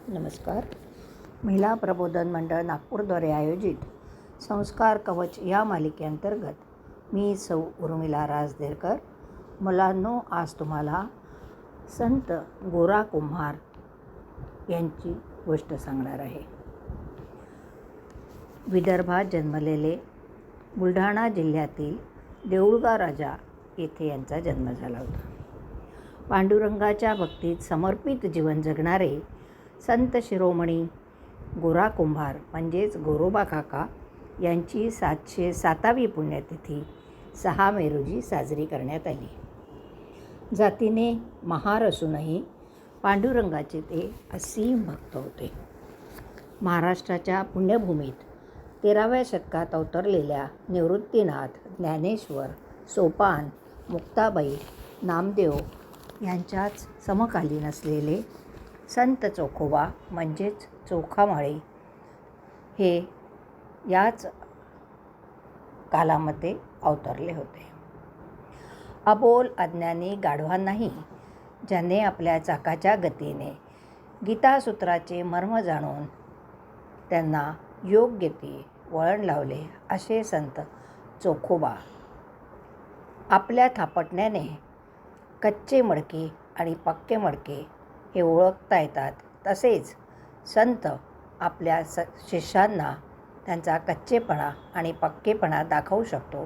नमस्कार. महिला प्रबोधन मंडळ नागपूरद्वारे आयोजित संस्कार कवच या मालिकेअंतर्गत मी सौ उर्मिला राजदेरकर. मुलांनो, आज तुम्हाला संत गोरा कुंभार यांची गोष्ट सांगणार आहे. विदर्भात जन्मलेले बुलढाणा जिल्ह्यातील देऊळगाव राजा येथे यांचा जन्म झाला होता. पांडुरंगाच्या भक्तीत समर्पित जीवन जगणारे संत शिरोमणी गोरा कुंभार म्हणजेच गोरोबा काका यांची 707वी पुण्यतिथी 6 मे रोजी साजरी करण्यात आली. जातीने महार असूनही पांडुरंगाचे ते असीम भक्त होते. महाराष्ट्राच्या पुण्यभूमीत 13व्या शतकात अवतरलेल्या निवृत्तीनाथ, ज्ञानेश्वर, सोपान, मुक्ताबाई, नामदेव यांच्याच समकालीन असलेले संत चोखोबा म्हणजेच चोखामाळी हे याच कालामध्ये अवतरले होते. अबोल अज्ञानी गाढवांनाही ज्याने आपल्या चाकाच्या गतीने गीतासूत्राचे मर्म जाणून त्यांना योग्य ते वळण लावले असे संत चोखोबा आपल्या थापटण्याने कच्चे मडके आणि पक्के मडके हे ओळखता येतात. तसेच संत आपल्या शिष्यांना त्यांचा कच्चेपणा आणि पक्केपणा दाखवू शकतो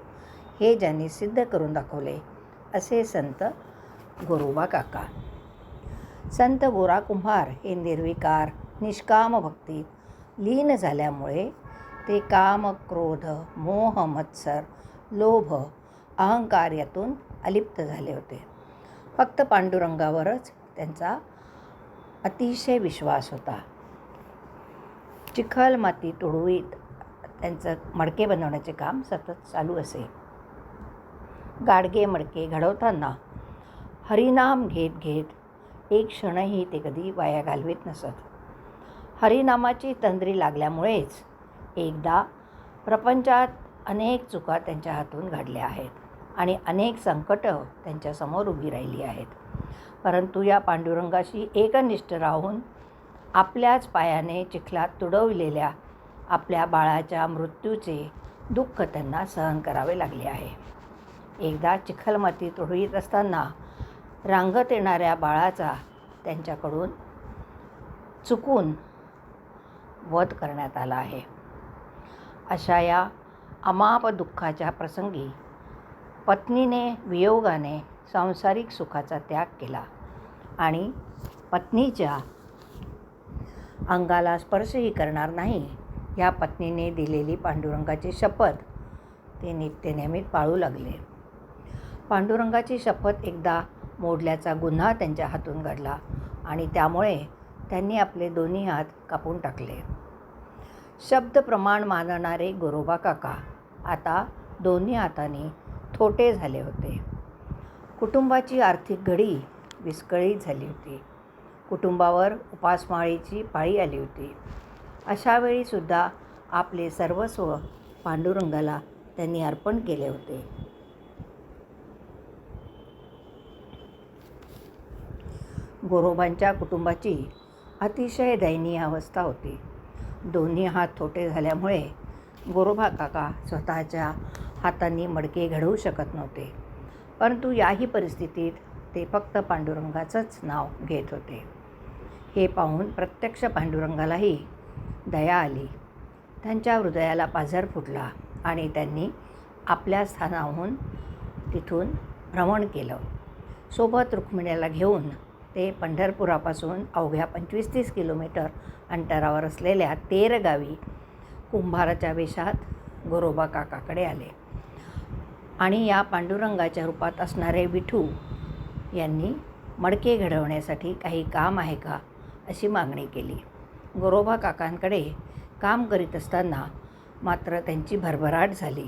हे ज्यांनी सिद्ध करून दाखवले असे संत गोरोबा काका. संत गोरा कुंभार हे निर्विकार निष्काम भक्तीत लीन झाल्यामुळे ते काम, क्रोध, मोह, मत्सर, लोभ, अहंकार यातून अलिप्त झाले होते. फक्त पांडुरंगावरच त्यांचा अतिशय विश्वास होता. चिखल माती तुडवीत त्यांचं मडके बनवण्याचे काम सतत चालू असे. गाडगे मडके घडवताना हरिनाम घेत घेत एक क्षणही ते कधी वाया घालवीत नसत. हरिनामाची तंद्री लागल्यामुळेच एकदा प्रपंचात अनेक चुका त्यांच्या हातून घडल्या आहेत आणि अनेक संकटं त्यांच्यासमोर उभी राहिली आहेत. परंतु या पांडुरंगाशी एकनिष्ठ राहून आपल्याच पायाने चिखलात तुडवलेल्या आपल्या बाळाच्या मृत्यूचे दुःख त्यांना सहन करावे लागले आहे. एकदा चिखलमाती तुडवीत असताना रांगत येणाऱ्या बाळाचा त्यांच्याकडून चुकून वध करण्यात आला आहे. अशा या अमाप दुःखाच्या प्रसंगी पत्नीने वियोगाने सांसारिक सुखाचा त्याग केला आणि पत्नीच्या अंगाला स्पर्शही करणार नाही या पत्नीने दिलेली पांडुरंगाची शपथ ते नित्यनेहमी पाळू लागले. पांडुरंगाची शपथ एकदा मोडल्याचा गुन्हा त्यांच्या हातून घडला आणि त्यामुळे त्यांनी आपले दोन्ही हात कापून टाकले. शब्द प्रमाण मानणारे गोरोबा काका आता दोन्ही हातांनी थोटे झाले होते. कुटुंबाची आर्थिक घडी विस्कळीत झाली होती. कुटुंबावर उपासमारीची पाळी आली होती. अशा वेळीसुद्धा आपले सर्वस्व पांडुरंगाला त्यांनी अर्पण केले होते. गोरोबांच्या कुटुंबाची अतिशय दयनीय अवस्था होती. दोन्ही हात थोटे झाल्यामुळे गोरोबा काका स्वतःच्या हातांनी मडके घडवू शकत नव्हते. परंतु याही परिस्थितीत ते फक्त पांडुरंगाचंच नाव घेत होते. हे पाहून प्रत्यक्ष पांडुरंगालाही दया आली. त्यांच्या हृदयाला पाझर फुटला आणि त्यांनी आपल्या स्थानाहून तिथून भ्रमण केलं. सोबत रुक्मिणीला घेऊन ते पंढरपुरापासून अवघ्या 25-30 किलोमीटर अंतरावर असलेल्या तेर गावी कुंभाराच्या वेशात गोरोबा काकाकडे आले आणि या पांडुरंगाच्या रूपात असणारे विठू यांनी मडके घडवण्यासाठी काही काम आहे का अशी मागणी केली. गोरोबा काकांकडे काम करीत असताना मात्र त्यांची भरभराट झाली.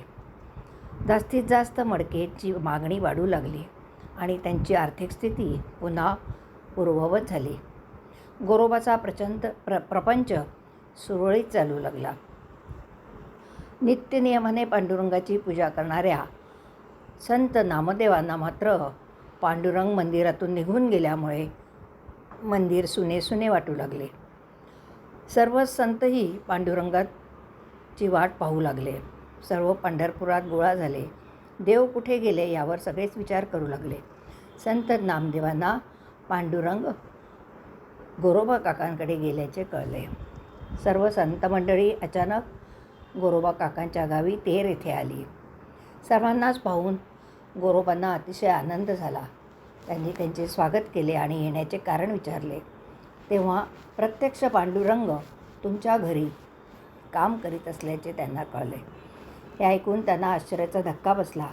जास्तीत जास्त मडकेची मागणी वाढू लागली आणि त्यांची आर्थिक स्थिती पुन्हा पूर्ववत झाली. गोरोबाचा प्रपंच सुरळीत चालू लागला. नित्यनियमाने पांडुरंगाची पूजा करणाऱ्या संत नामदेवांना मात्र पांडुरंग मंदिरातून निघून गेल्यामुळे मंदिर सुने सुने वाटू लागले. सर्व संतही पांडुरंगाची वाट पाहू लागले. सर्व पंढरपुरात गोळा झाले. देव कुठे गेले यावर सगळेच विचार करू लागले. संत नामदेवांना पांडुरंग गोरोबा काकांकडे गेल्याचे कळले. सर्व संत मंडळी अचानक गोरोबा काकांच्या गावी तेर येथे आली. सर्वांनाच पाहून गोरोबांना अतिशय आनंद झाला. त्यांनी त्यांचे स्वागत केले आणि येण्याचे कारण विचारले. तेव्हा प्रत्यक्ष पांडुरंग तुमच्या घरी काम करीत असल्याचे त्यांना कळले. हे ऐकून त्यांना आश्चर्याचा धक्का बसला.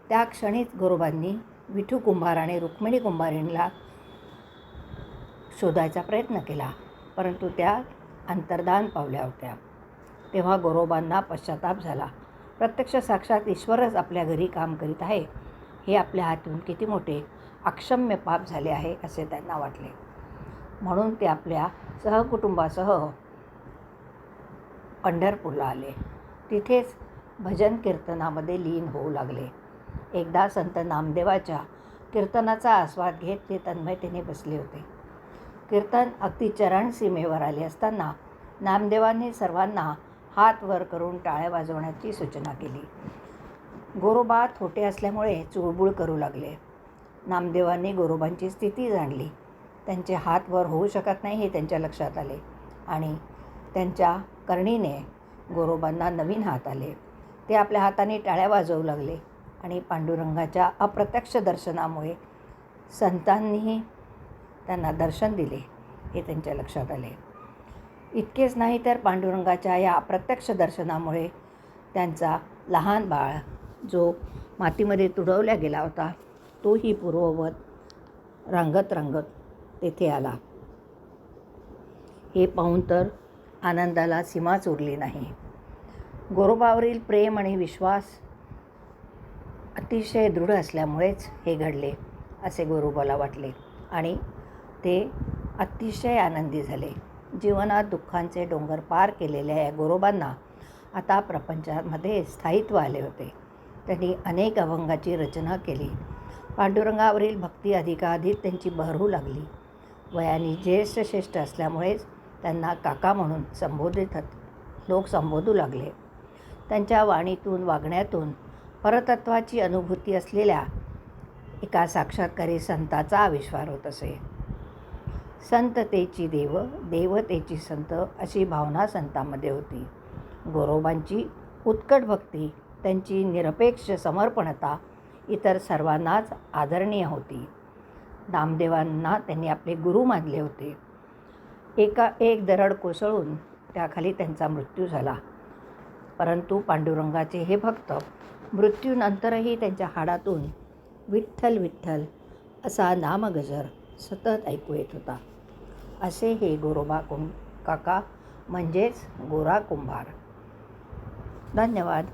त्या क्षणीच गोरोबांनी विठू कुंभार आणि रुक्मिणी कुंभारीणला शोधायचा प्रयत्न केला, परंतु त्या अंतर्धान पावल्या होत्या. तेव्हा गोरोबांना पश्चाताप झाला. प्रत्यक्ष साक्षात ईश्वरच आपल्या घरी काम करीत आहे, हे आपल्या हातून किती मोठे अक्षम्य पाप झाले आहे असे त्यांना वाटले. म्हणून ते आपल्या सहकुटुंबासह पंढरपूरला आले. तिथेच भजन कीर्तनामध्ये लीन होऊ लागले. एकदा संत नामदेवाच्या कीर्तनाचा आस्वाद घेत ते तन्मयतेने बसले होते. कीर्तन अगदी चरण सीमेवर आले असताना नामदेवांनी सर्वांना हात वर करून टाळ्या वाजवण्याची सूचना केली. गोरोबा थोटे असल्यामुळे चुळबुळ करू लागले. नामदेवांनी गोरोबांची स्थिती जाणली. त्यांचे हात वर होऊ शकत नाही हे त्यांच्या लक्षात आले आणि त्यांच्या करणीने गोरोबांना नवीन हात आले. ते आपल्या हाताने टाळ्या वाजवू लागले आणि पांडुरंगाच्या अप्रत्यक्ष दर्शनामुळे संतांनीही त्यांना दर्शन दिले हे त्यांच्या लक्षात आले. इतकेच नाही तर पांडुरंगाच्या या अप्रत्यक्ष दर्शनामुळे त्यांचा लहान बाळ जो मातीमध्ये तुडवल्या गेला होता तोही पूर्ववत रंगत रंगत तेथे आला. हे पाहून तर आनंदाला सीमाच उरली नाही. गोरोबावरील प्रेम आणि विश्वास अतिशय दृढ असल्यामुळेच हे घडले असे गोरोबाला वाटले आणि ते अतिशय आनंदी झाले. जीवनात दुःखांचे डोंगर पार केलेल्या या गोरोबांना आता प्रपंचामध्ये स्थायित्व आले होते. त्यांनी अनेक अभंगाची रचना केली. पांडुरंगावरील भक्ती अधिकाधिक त्यांची बहरू लागली. वयाने ज्येष्ठ असल्यामुळेच त्यांना काका म्हणून लोक संबोधू लागले. त्यांच्या वाणीतून वागण्यातून परतत्वाची अनुभूती असलेल्या एका साक्षात्कारी संताचा आविष्कार होत असे. संततेची देव, देवतेची संत अशी भावना संतांमध्ये होती. गोरोबांची उत्कट भक्ती, त्यांची निरपेक्ष समर्पणता इतर सर्वांनाच आदरणीय होती. नामदेवांना त्यांनी आपले गुरु मानले होते. एक दरड कोसळून त्याखाली त्यांचा मृत्यू झाला, परंतु पांडुरंगाचे हे भक्त मृत्यूनंतरही त्यांच्या हाडातून विठ्ठल विठ्ठल असा नामगजर सतत ऐकू येत होता. असे हे गोरोबा काका म्हणजेच गोरा कुंभार. धन्यवाद.